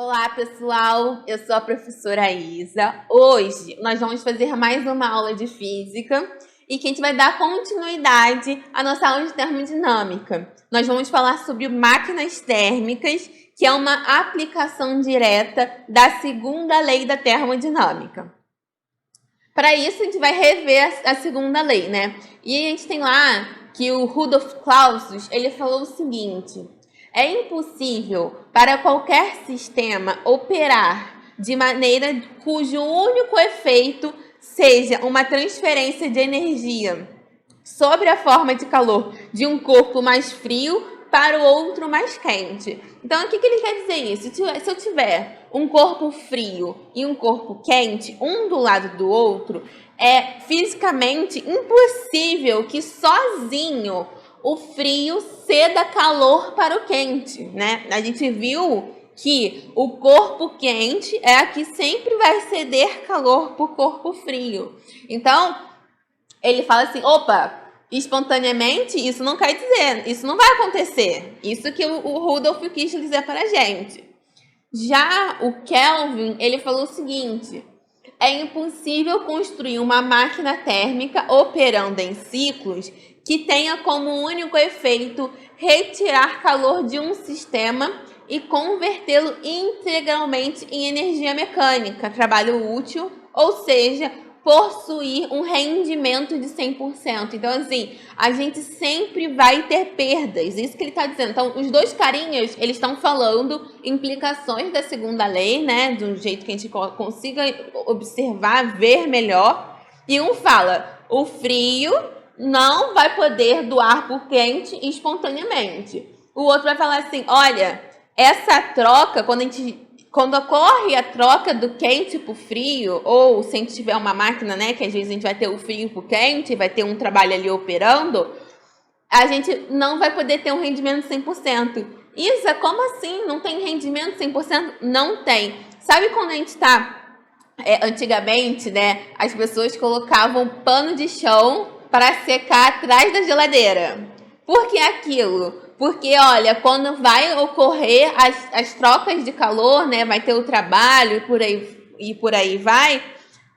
Olá, pessoal! Eu sou a professora Isa. Hoje nós vamos fazer mais uma aula de física e que a gente vai dar continuidade à nossa aula de termodinâmica. Nós vamos falar sobre máquinas térmicas, que é uma aplicação direta da segunda lei da termodinâmica. Para isso, a gente vai rever a segunda lei, né? E a gente tem lá que o Rudolf Clausius, ele falou o seguinte: é impossível para qualquer sistema operar de maneira cujo único efeito seja uma transferência de energia sobre a forma de calor de um corpo mais frio para o outro mais quente. Então, o que ele quer dizer isso? Se eu tiver um corpo frio e um corpo quente, um do lado do outro, é fisicamente impossível que sozinho o frio ceda calor para o quente, né? A gente viu que o corpo quente é a que sempre vai ceder calor para o corpo frio. Então, ele fala assim, opa, espontaneamente, isso não quer dizer, isso não vai acontecer. Isso que o Rudolf quis dizer para a gente. Já o Kelvin, ele falou o seguinte: é impossível construir uma máquina térmica operando em ciclos que tenha como único efeito retirar calor de um sistema e convertê-lo integralmente em energia mecânica, trabalho útil, ou seja, possuir um rendimento de 100%. Então, assim, a gente sempre vai ter perdas. Isso que ele está dizendo. Então, os dois carinhas, eles estão falando implicações da segunda lei, né? De um jeito que a gente consiga observar, ver melhor. E um fala, o frio não vai poder doar por quente espontaneamente. O outro vai falar assim, olha, essa troca, quando ocorre a troca do quente para o frio, ou se a gente tiver uma máquina, né, que às vezes a gente vai ter o frio para o quente, vai ter um trabalho ali operando, a gente não vai poder ter um rendimento 100%. Isa, como assim? Não tem rendimento 100%? Não tem. Sabe quando a gente está, antigamente, né, as pessoas colocavam pano de chão para secar atrás da geladeira. Por que aquilo? Porque, olha, quando vai ocorrer as trocas de calor, né, vai ter o trabalho e por aí vai,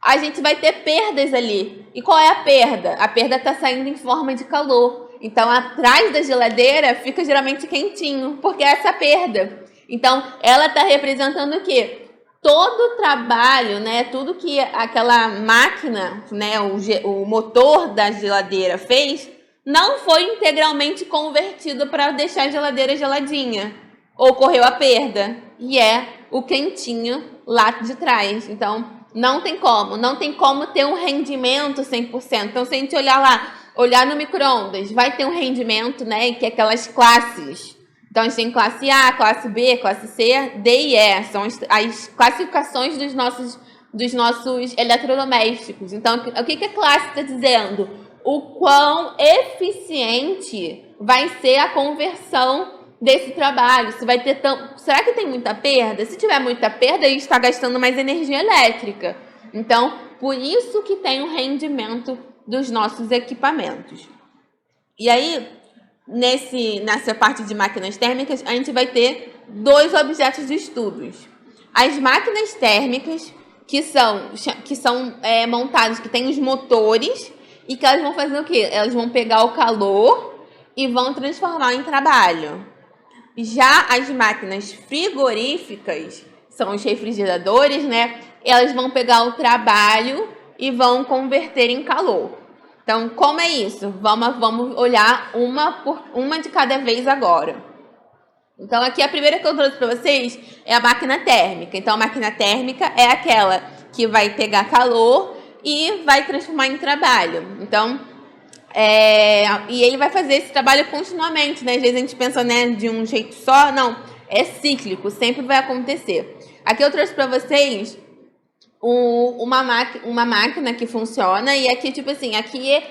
a gente vai ter perdas ali. E qual é a perda? A perda está saindo em forma de calor. Então, atrás da geladeira fica geralmente quentinho, porque é essa perda. Então, ela está representando o quê? Todo o trabalho, né, tudo que aquela máquina, né, o motor da geladeira fez, não foi integralmente convertido para deixar a geladeira geladinha. Ocorreu a perda, e é o quentinho lá de trás. Então, não tem como ter um rendimento 100%. Então, se a gente olhar no micro-ondas, vai ter um rendimento, né, que é aquelas classes. Então, a gente tem classe A, classe B, classe C, D e E. São as classificações dos nossos eletrodomésticos. Então, o que a classe está dizendo? O quão eficiente vai ser a conversão desse trabalho. Se vai ter Será que tem muita perda? Se tiver muita perda, a gente está gastando mais energia elétrica. Então, por isso que tem o rendimento dos nossos equipamentos. E aí, nessa parte de máquinas térmicas, a gente vai ter dois objetos de estudos. As máquinas térmicas, que são montadas, que têm os motores, e que elas vão fazer o quê? Elas vão pegar o calor e vão transformar em trabalho. Já as máquinas frigoríficas, são os refrigeradores, né? Elas vão pegar o trabalho e vão converter em calor. Então, como é isso? Vamos olhar uma de cada vez agora. Então, aqui a primeira que eu trouxe para vocês é a máquina térmica. Então, a máquina térmica é aquela que vai pegar calor e vai transformar em trabalho. Então, e ele vai fazer esse trabalho continuamente, né? Às vezes a gente pensa, né, de um jeito só. Não, é cíclico, sempre vai acontecer. Aqui eu trouxe para vocês uma máquina que funciona, e aqui, tipo assim, aqui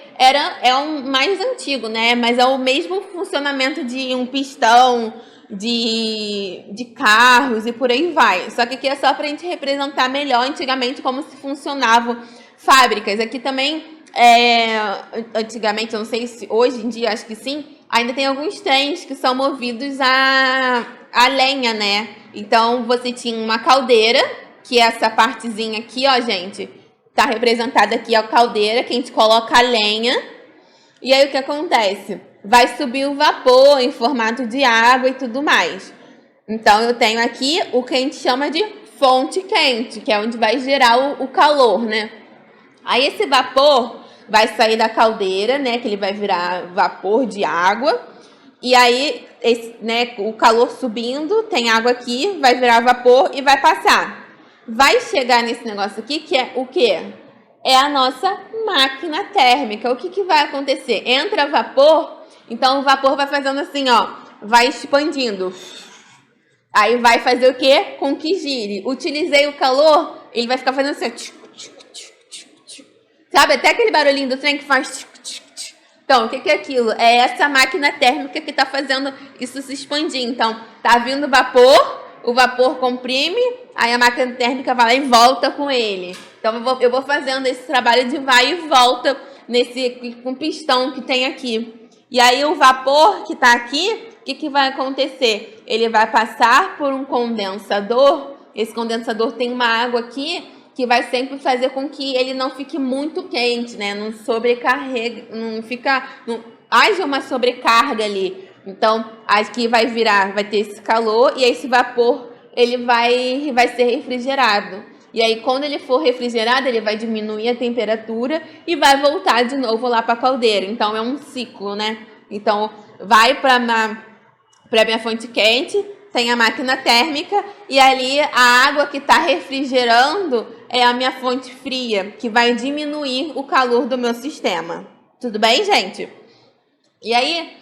é um mais antigo, né? Mas é o mesmo funcionamento de um pistão, de carros e por aí vai. Só que aqui é só para a gente representar melhor antigamente como se funcionavam fábricas. Aqui também, antigamente, eu não sei se hoje em dia, acho que sim, ainda tem alguns trens que são movidos a lenha, né? Então, você tinha uma caldeira, que é essa partezinha aqui, ó, gente, tá representada aqui a caldeira, que a gente coloca a lenha. E aí, o que acontece? Vai subir o vapor em formato de água e tudo mais. Então, eu tenho aqui o que a gente chama de fonte quente, que é onde vai gerar o calor, né? Aí, esse vapor vai sair da caldeira, né? Que ele vai virar vapor de água. E aí, né, o calor subindo, tem água aqui, vai virar vapor e vai passar. Vai chegar nesse negócio aqui, que é o quê? É a nossa máquina térmica. O que vai acontecer? Entra vapor, então o vapor vai fazendo assim, ó, vai expandindo. Aí vai fazer o quê? Com que gire. Utilizei o calor, ele vai ficar fazendo assim, sabe? Até aquele barulhinho do trem que faz. Então, o que é aquilo? É essa máquina térmica que está fazendo isso se expandir. Então, tá vindo vapor, o vapor comprime, aí a máquina térmica vai lá e volta com ele. Então, eu vou fazendo esse trabalho de vai e volta com pistão que tem aqui. E aí, o vapor que está aqui, o que vai acontecer? Ele vai passar por um condensador. Esse condensador tem uma água aqui que vai sempre fazer com que ele não fique muito quente, né? Não sobrecarrega, não haja uma sobrecarga ali. Então, aqui vai ter esse calor e esse vapor, ele vai ser refrigerado. E aí, quando ele for refrigerado, ele vai diminuir a temperatura e vai voltar de novo lá para a caldeira. Então, é um ciclo, né? Então, vai para minha fonte quente, tem a máquina térmica e ali a água que está refrigerando é a minha fonte fria, que vai diminuir o calor do meu sistema. Tudo bem, gente? E aí,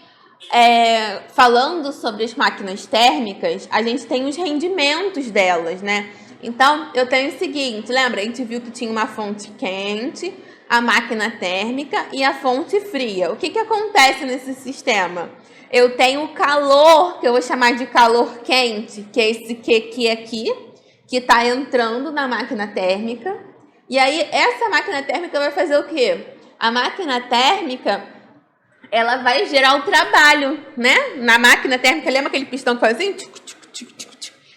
falando sobre as máquinas térmicas, a gente tem os rendimentos delas, né? Então, eu tenho o seguinte, lembra? A gente viu que tinha uma fonte quente, a máquina térmica e a fonte fria. O que acontece nesse sistema? Eu tenho o calor, que eu vou chamar de calor quente, que é esse Q aqui, que está entrando na máquina térmica. E aí, essa máquina térmica vai fazer o quê? A máquina térmica, ela vai gerar o trabalho, né? Na máquina térmica, lembra aquele pistão que faz assim?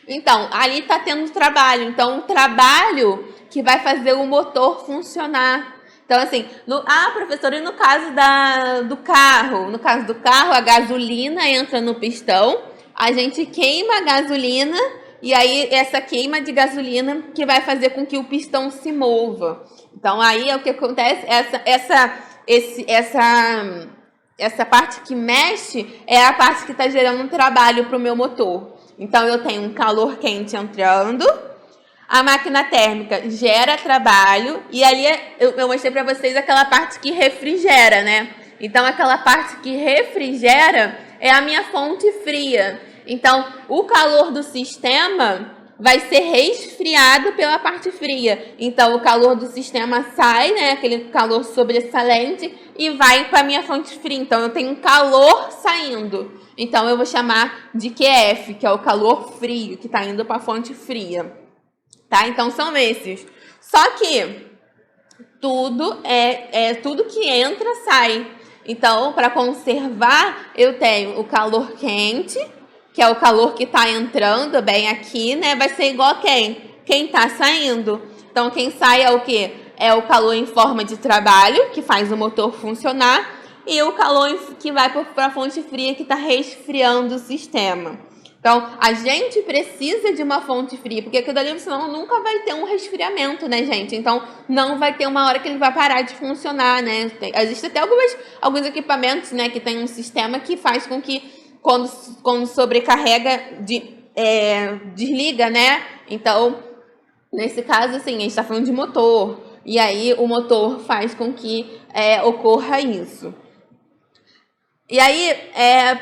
Então, ali está tendo trabalho. Então, o trabalho que vai fazer o motor funcionar. Então, assim, professora, e no caso do carro? No caso do carro, a gasolina entra no pistão, a gente queima a gasolina, e aí essa queima de gasolina que vai fazer com que o pistão se mova. Então, aí é o que acontece, essa parte que mexe é a parte que está gerando um trabalho para o meu motor. Então, eu tenho um calor quente entrando, a máquina térmica gera trabalho e ali eu mostrei para vocês aquela parte que refrigera, né? Então, aquela parte que refrigera é a minha fonte fria. Então, o calor do sistema vai ser resfriado pela parte fria. Então, o calor do sistema sai, né? Aquele calor sobressalente e vai para a minha fonte fria. Então, eu tenho um calor saindo. Então, eu vou chamar de QF, que é o calor frio, que está indo para a fonte fria. Tá? Então, são esses. Só que tudo tudo que entra, sai. Então, para conservar, eu tenho o calor quente, que é o calor que está entrando bem aqui, né? Vai ser igual a quem? Quem está saindo. Então, quem sai é o quê? É o calor em forma de trabalho, que faz o motor funcionar, e o calor que vai para a fonte fria, que está resfriando o sistema. Então, a gente precisa de uma fonte fria, porque aquilo ali, senão nunca vai ter um resfriamento, né, gente? Então, não vai ter uma hora que ele vai parar de funcionar, né? Existem até alguns equipamentos, né, que tem um sistema que faz com que, quando sobrecarrega, desliga, né? Então, nesse caso, assim, a gente está falando de motor. E aí, o motor faz com que ocorra isso. E aí,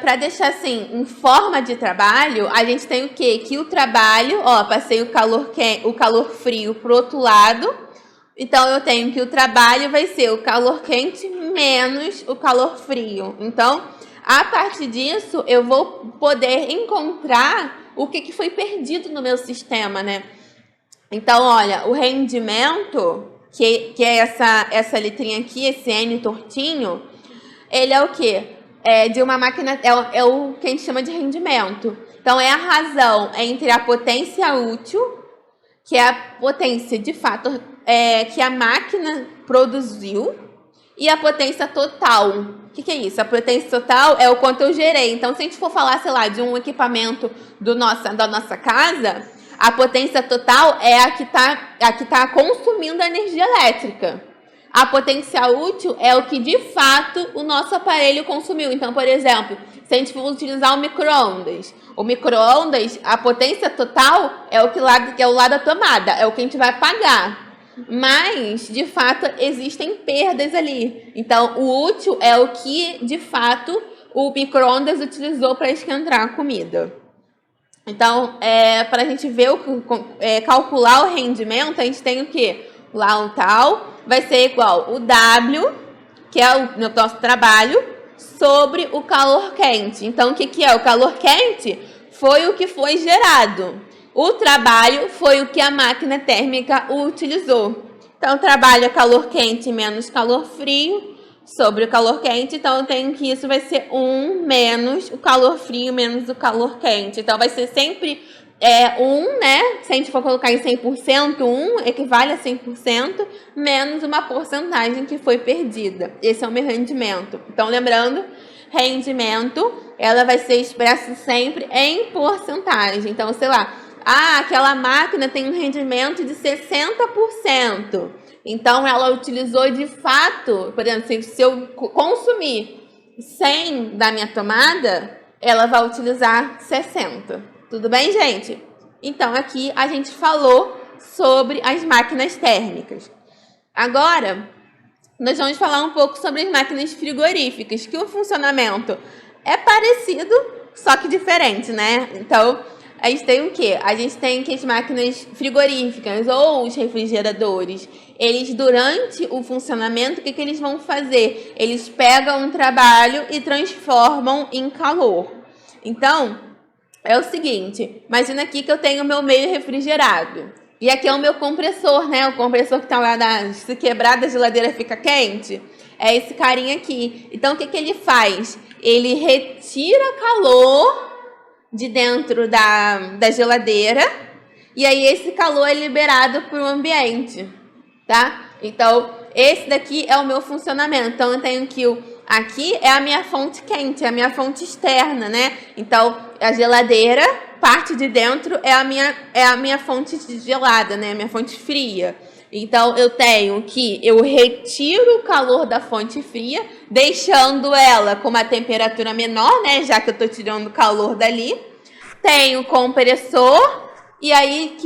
para deixar assim, em forma de trabalho, a gente tem o quê? Que o trabalho, ó, passei o calor frio pro outro lado. Então, eu tenho que o trabalho vai ser o calor quente menos o calor frio. Então, a partir disso, eu vou poder encontrar o que foi perdido no meu sistema, né? Então, olha, o rendimento, que é essa letrinha aqui, esse N tortinho, ele é o quê? De uma máquina, é o que a gente chama de rendimento. Então, Então, é a razão entre a potência útil, que é a potência, de fato, que a máquina produziu, e a potência total. O que é isso? A potência total é o quanto eu gerei. Então, se a gente for falar, sei lá, de um equipamento da nossa casa, a potência total é a que tá consumindo a energia elétrica. A potência útil é o que, de fato, o nosso aparelho consumiu. Então, por exemplo, se a gente for utilizar o micro-ondas, a potência total é que é o lado da tomada, é o que a gente vai pagar. Mas, de fato, existem perdas ali. Então, o útil é o que, de fato, o micro-ondas utilizou para esquentar a comida. Então, para a gente ver, calcular o rendimento, a gente tem o quê? Lá o tal vai ser igual o W, que é o nosso trabalho, sobre o calor quente. Então, o que é? O calor quente foi o que foi gerado. O trabalho foi o que a máquina térmica utilizou. Então, o trabalho é calor quente menos calor frio sobre o calor quente. Então, eu tenho que isso vai ser 1 menos o calor frio menos o calor quente. Então, vai ser sempre 1, né? Se a gente for colocar em 100%, 1 equivale a 100%, menos uma porcentagem que foi perdida. Esse é o meu rendimento. Então, lembrando, rendimento, ela vai ser expressa sempre em porcentagem. Então, sei lá, aquela máquina tem um rendimento de 60%. Então, ela utilizou de fato, por exemplo, se eu consumir 100 da minha tomada, ela vai utilizar 60. Tudo bem, gente? Então, aqui a gente falou sobre as máquinas térmicas. Agora, nós vamos falar um pouco sobre as máquinas frigoríficas, que o funcionamento é parecido, só que diferente, né? Então, a gente tem o quê? A gente tem que as máquinas frigoríficas ou os refrigeradores, eles, durante o funcionamento, o que eles vão fazer? Eles pegam um trabalho e transformam em calor. Então, é o seguinte, imagina aqui que eu tenho o meu meio refrigerado. E aqui é o meu compressor, né? O compressor que está lá, se quebrar da geladeira fica quente. É esse carinha aqui. Então, o que ele faz? Ele retira calor de dentro da geladeira, e aí esse calor é liberado para o ambiente, tá? Então, esse daqui é o meu funcionamento. Então, eu tenho que aqui é a minha fonte quente, é a minha fonte externa, né? Então, a geladeira, parte de dentro, é a minha fonte gelada, né? A minha fonte fria. Então, eu tenho que eu retiro o calor da fonte fria, deixando ela com uma temperatura menor, né? Já que eu estou tirando o calor dali. Tenho o compressor, e aí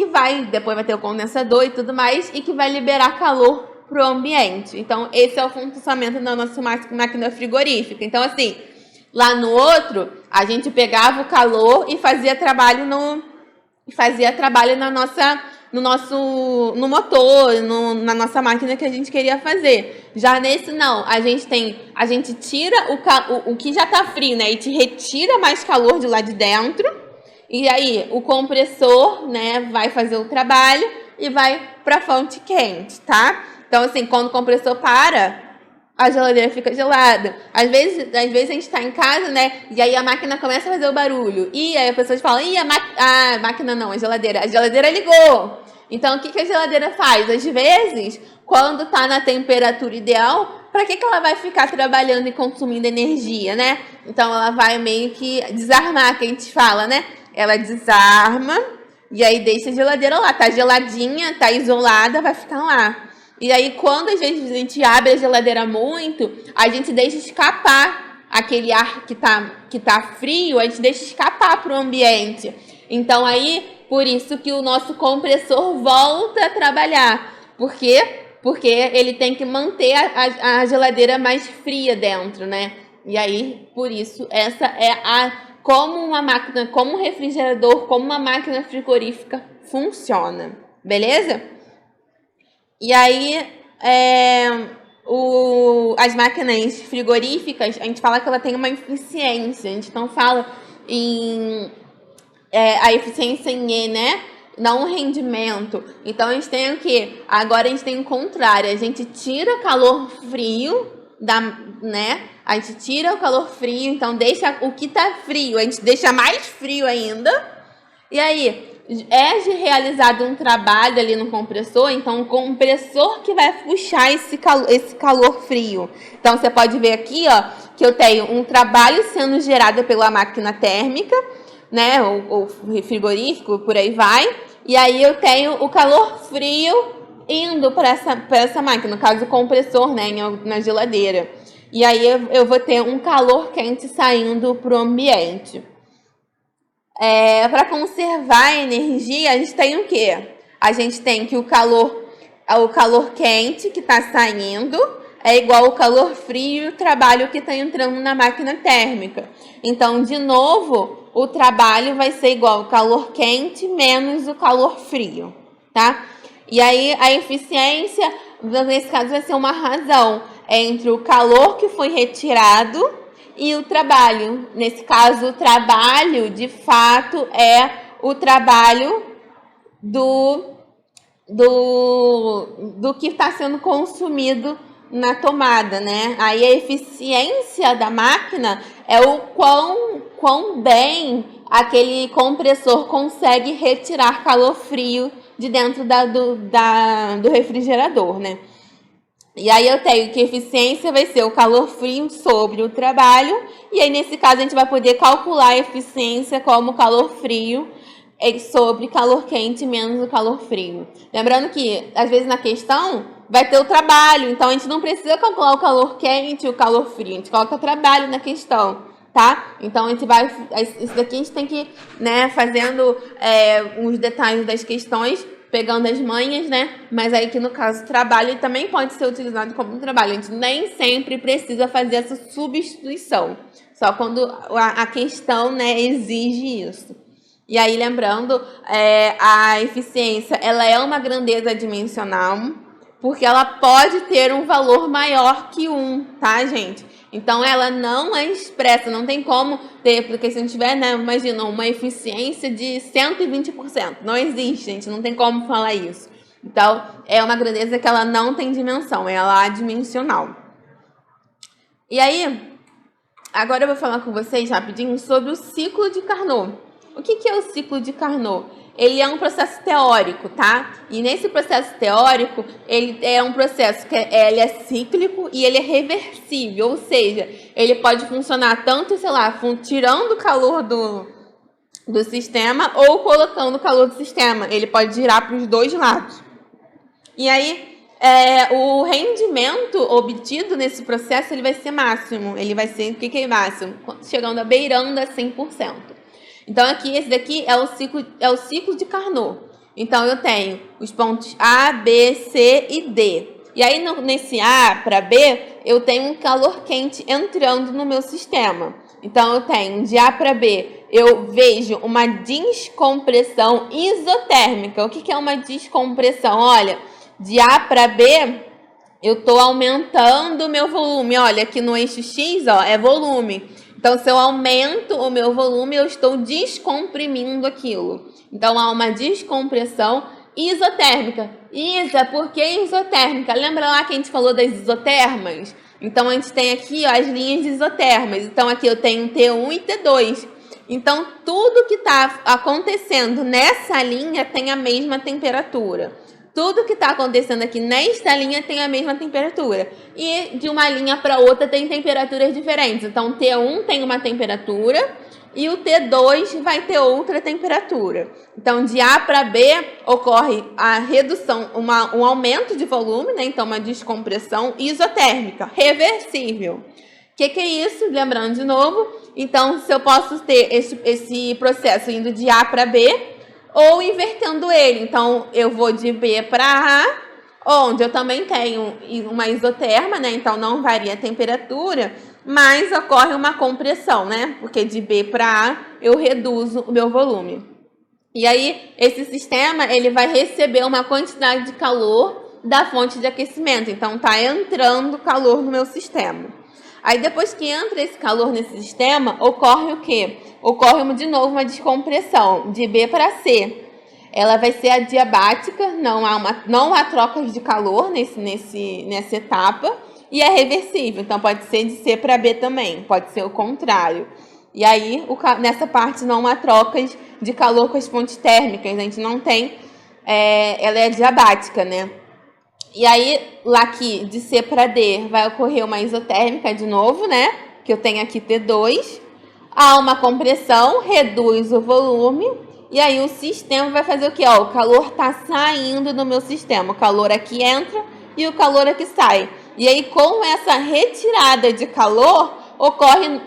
depois vai ter o condensador e tudo mais, e que vai liberar calor para o ambiente. Então, esse é o funcionamento da nossa máquina frigorífica. Então, assim, lá no outro, a gente pegava o calor e fazia trabalho no motor, na nossa máquina que a gente queria fazer. Já nesse não, a gente tira o que já está frio, né? E te retira mais calor de lá de dentro. E aí o compressor, né, vai fazer o trabalho e vai para a fonte quente, tá? Então, assim, quando o compressor para, a geladeira fica gelada. Às vezes a gente está em casa, né? E aí a máquina começa a fazer o barulho. E aí as pessoas falam, a máquina não, a geladeira ligou. Então, o que a geladeira faz? Às vezes, quando está na temperatura ideal, para que ela vai ficar trabalhando e consumindo energia, né? Então, ela vai meio que desarmar, que a gente fala, né? Ela desarma e aí deixa a geladeira lá. Tá geladinha, tá isolada, vai ficar lá. E aí, quando a gente abre a geladeira muito, a gente deixa escapar aquele ar que tá frio, a gente deixa escapar para o ambiente. Então, aí, por isso que o nosso compressor volta a trabalhar. Por quê? Porque ele tem que manter a geladeira mais fria dentro, né? E aí, por isso, essa é como uma máquina, como um refrigerador, como uma máquina frigorífica funciona. Beleza? E aí, as máquinas frigoríficas, a gente fala que ela tem uma eficiência, a gente não fala em a eficiência em E, né? Não o rendimento. Então, a gente tem o quê? Agora a gente tem o contrário, a gente tira calor frio né? A gente tira o calor frio, então deixa o que tá frio, a gente deixa mais frio ainda. E aí, realizado um trabalho ali no compressor, então o compressor que vai puxar esse calor frio. Então, você pode ver aqui, ó, que eu tenho um trabalho sendo gerado pela máquina térmica, né, ou frigorífico, por aí vai. E aí eu tenho o calor frio indo para essa máquina, no caso o compressor, né, na geladeira. E aí eu vou ter um calor quente saindo para o ambiente. Para conservar a energia, a gente tem o quê? A gente tem que o calor quente que está saindo é igual ao calor frio e o trabalho que está entrando na máquina térmica. Então, de novo, o trabalho vai ser igual ao calor quente menos o calor frio, tá? E aí, a eficiência, nesse caso, vai ser uma razão entre o calor que foi retirado e o trabalho. Nesse caso, o trabalho, de fato, é o trabalho do que está sendo consumido na tomada, né? Aí a eficiência da máquina é o quão bem aquele compressor consegue retirar calor frio de dentro do refrigerador, né? E aí eu tenho que a eficiência vai ser o calor frio sobre o trabalho, e aí nesse caso a gente vai poder calcular a eficiência como calor frio sobre calor quente menos o calor frio. Lembrando que, às vezes, na questão vai ter o trabalho, então a gente não precisa calcular o calor quente e o calor frio, a gente coloca o trabalho na questão, tá? Então, a gente vai... Isso daqui a gente tem que, né, fazendo os detalhes das questões, pegando as manhas, né? Mas aí que, no caso, o trabalho também pode ser utilizado como um trabalho. A gente nem sempre precisa fazer essa substituição, só quando a questão, né, exige isso. E aí, lembrando, a eficiência, ela é uma grandeza dimensional, porque ela pode ter um valor maior que 1, tá, gente? Então, ela não é expressa, não tem como ter, porque se a gente tiver, né, imagina, uma eficiência de 120%. Não existe, gente, não tem como falar isso. Então, é uma grandeza que ela não tem dimensão, ela é adimensional. E aí, agora eu vou falar com vocês rapidinho sobre o ciclo de Carnot. O que é o ciclo de Carnot? Ele é um processo teórico, tá? E nesse processo teórico, ele é um processo que ele é cíclico e ele é reversível, ou seja, ele pode funcionar tanto, sei lá, tirando o calor do sistema ou colocando o calor do sistema. Ele pode girar para os dois lados. E aí, o rendimento obtido nesse processo, ele vai ser máximo. Ele vai ser, o que é máximo? Chegando a beirando a 100%. Então, aqui, esse daqui é o ciclo de Carnot. Então, eu tenho os pontos A, B, C e D. E aí, nesse A para B, eu tenho um calor quente entrando no meu sistema. Então, eu tenho de A para B, eu vejo uma descompressão isotérmica. O que é uma descompressão? Olha, de A para B, eu estou aumentando o meu volume. Olha, aqui no eixo X, ó, é volume. Então, se eu aumento o meu volume, eu estou descomprimindo aquilo. Então, há uma descompressão isotérmica. Por que isotérmica? Lembra lá que a gente falou das isotermas? Então, a gente tem aqui, ó, as linhas isotérmicas. Então, aqui eu tenho T1 e T2. Então, tudo que está acontecendo nessa linha tem a mesma temperatura. Tudo que está acontecendo aqui nesta linha tem a mesma temperatura. E de uma linha para outra tem temperaturas diferentes. Então, T1 tem uma temperatura e o T2 vai ter outra temperatura. Então, de A para B ocorre a redução, um aumento de volume, né? Então, uma descompressão isotérmica, reversível. O que é isso? Lembrando de novo. Então, se eu posso ter esse processo indo de A para B, ou invertendo ele. Então, eu vou de B para A, onde eu também tenho uma isoterma, né? Então, não varia a temperatura, mas ocorre uma compressão, né? Porque de B para A, eu reduzo o meu volume. E aí, esse sistema, ele vai receber uma quantidade de calor da fonte de aquecimento. Então, tá entrando calor no meu sistema. Aí, depois que entra esse calor nesse sistema, ocorre o quê? Ocorre, de novo, uma descompressão de B para C. Ela vai ser adiabática, não há trocas de calor nessa etapa. e é reversível. Então, pode ser de C para B também, pode ser o contrário. E aí, nessa parte não há trocas de calor com as fontes térmicas, a gente não tem, ela é adiabática, né? E aí, lá aqui, de C para D, vai ocorrer uma isotérmica de novo, né? Que eu tenho aqui T2. Há uma compressão, reduz o volume. E aí, o sistema vai fazer o quê? Ó, o calor está saindo do meu sistema. O calor aqui entra e o calor aqui sai. E aí, com essa retirada de calor, ocorre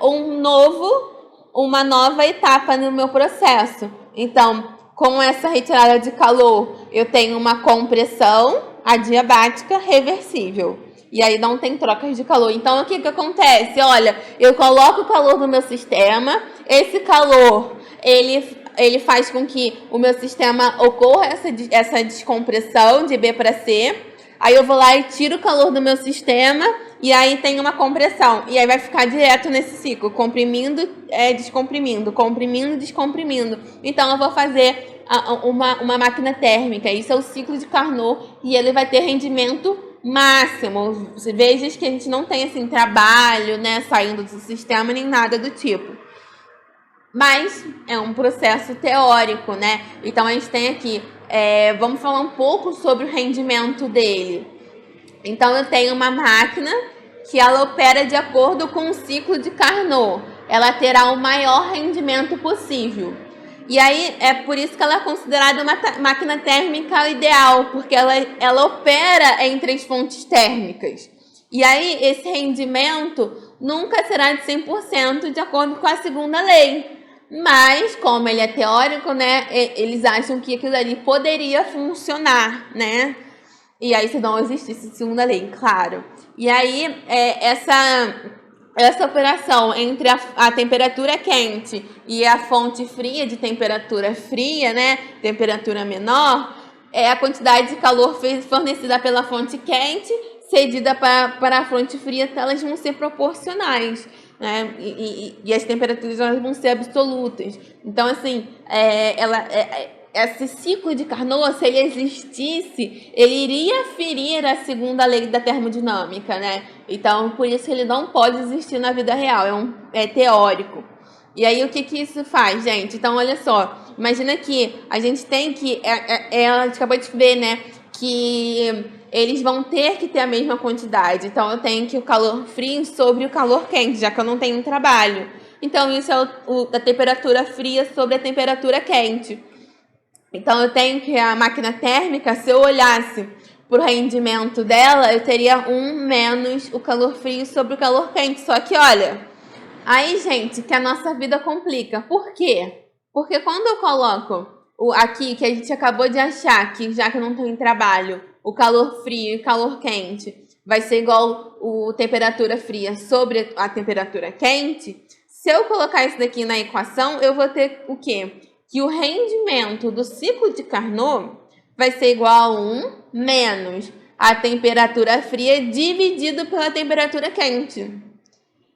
uma nova etapa no meu processo. Então, com essa retirada de calor, eu tenho uma compressão adiabática reversível. E aí não tem trocas de calor. Então, o que acontece? Olha, eu coloco o calor no meu sistema, esse calor, ele faz com que o meu sistema ocorra essa descompressão de B para C. Aí eu vou lá e tiro o calor do meu sistema e aí tem uma compressão. E aí vai ficar direto nesse ciclo, comprimindo, descomprimindo, comprimindo, descomprimindo. Então eu vou fazer uma máquina térmica. Isso é o ciclo de Carnot e ele vai ter rendimento máximo. Veja que a gente não tem assim trabalho, né, saindo do sistema nem nada do tipo. Mas é um processo teórico, né? Então a gente tem aqui, vamos falar um pouco sobre o rendimento dele. Então eu tenho uma máquina que ela opera de acordo com o ciclo de Carnot. Ela terá o maior rendimento possível. E aí é por isso que ela é considerada uma máquina térmica ideal, porque ela opera entre as fontes térmicas. E aí esse rendimento nunca será de 100% de acordo com a segunda lei. Mas, como ele é teórico, né, eles acham que aquilo ali poderia funcionar, né? E aí, se não existisse segunda lei, claro. E aí, essa operação entre a temperatura quente e a fonte fria de temperatura fria, né, temperatura menor, é a quantidade de calor fornecida pela fonte quente cedida para a fonte fria, elas vão ser proporcionais, né? E as temperaturas elas vão ser absolutas. Então, assim, esse ciclo de Carnot, se ele existisse, ele iria ferir a segunda lei da termodinâmica, né? Então, por isso ele não pode existir na vida real, é teórico. E aí, o que isso faz, gente? Então, olha só, imagina que a gente tem que, a gente acabou de ver, né, que eles vão ter que ter a mesma quantidade. Então, eu tenho que o calor frio sobre o calor quente, já que eu não tenho trabalho. Então, isso é a temperatura fria sobre a temperatura quente. Então, eu tenho que a máquina térmica, se eu olhasse para o rendimento dela, eu teria 1 menos o calor frio sobre o calor quente. Só que, olha, aí, gente, que a nossa vida complica. Por quê? Porque quando eu coloco aqui, que a gente acabou de achar, que já que eu não tenho trabalho, o calor frio e calor quente vai ser igual a temperatura fria sobre a temperatura quente, se eu colocar isso daqui na equação, eu vou ter o quê? Que o rendimento do ciclo de Carnot vai ser igual a 1 menos a temperatura fria dividido pela temperatura quente.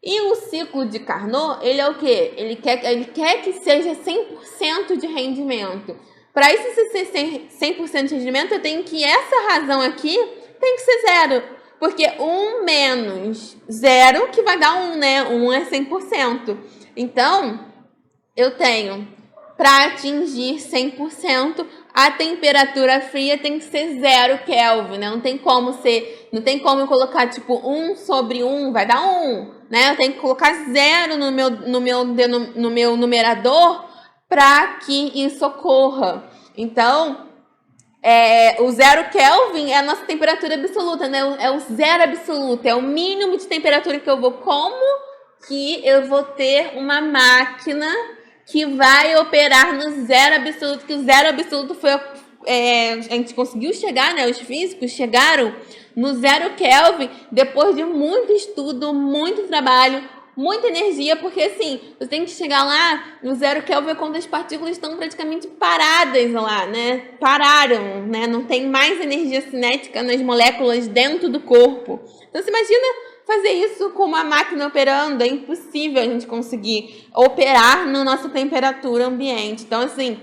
E o ciclo de Carnot, ele é o quê? Ele quer que seja 100% de rendimento. Para isso ser 100% de rendimento, eu tenho que essa razão aqui tem que ser zero. Porque 1 menos 0, que vai dar 1, né? 1 é 100%. Então, eu tenho, para atingir 100%, a temperatura fria tem que ser 0 Kelvin, né? Não tem como eu colocar tipo 1 sobre 1, vai dar 1, né? Eu tenho que colocar 0 no meu numerador para que isso ocorra. Então, o 0 Kelvin é a nossa temperatura absoluta, né? É o zero absoluto, é o mínimo de temperatura que eu vou. Como que eu vou ter uma máquina que vai operar no zero absoluto? Que o zero absoluto foi a gente conseguiu chegar, né? Os físicos chegaram no 0 Kelvin depois de muito estudo, muito trabalho, muita energia, porque assim, você tem que chegar lá no 0 Kelvin quando as partículas estão praticamente paradas lá, né? Pararam, né? Não tem mais energia cinética nas moléculas dentro do corpo. Então, você imagina fazer isso com uma máquina operando, é impossível a gente conseguir operar na nossa temperatura ambiente. Então, assim,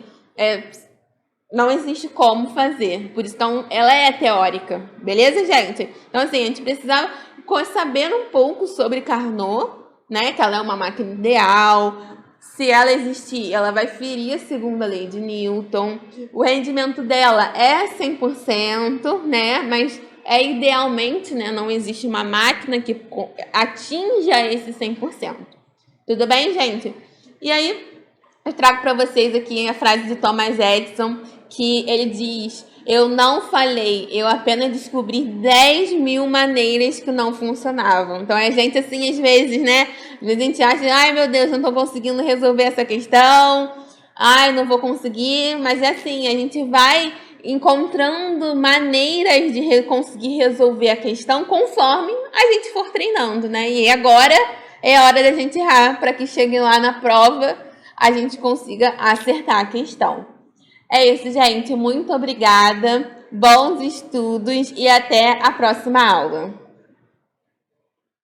não existe como fazer. Por isso, então, ela é teórica. Beleza, gente? Então, assim, a gente precisa saber um pouco sobre Carnot, né? Que ela é uma máquina ideal. Se ela existir, ela vai ferir a segunda lei de Newton. O rendimento dela é 100%, né? Mas idealmente, né? Não existe uma máquina que atinja esse 100%. Tudo bem, gente? E aí, eu trago para vocês aqui a frase de Thomas Edison, que ele diz: eu não falei, eu apenas descobri 10.000 maneiras que não funcionavam. Então, a gente, assim, às vezes, né? Às vezes a gente acha, ai meu Deus, não tô conseguindo resolver essa questão, ai, não vou conseguir, mas é assim, a gente vai encontrando maneiras de conseguir resolver a questão conforme a gente for treinando, né? E agora é hora da gente errar para que chegue lá na prova a gente consiga acertar a questão. É isso, gente. Muito obrigada. Bons estudos e até a próxima aula.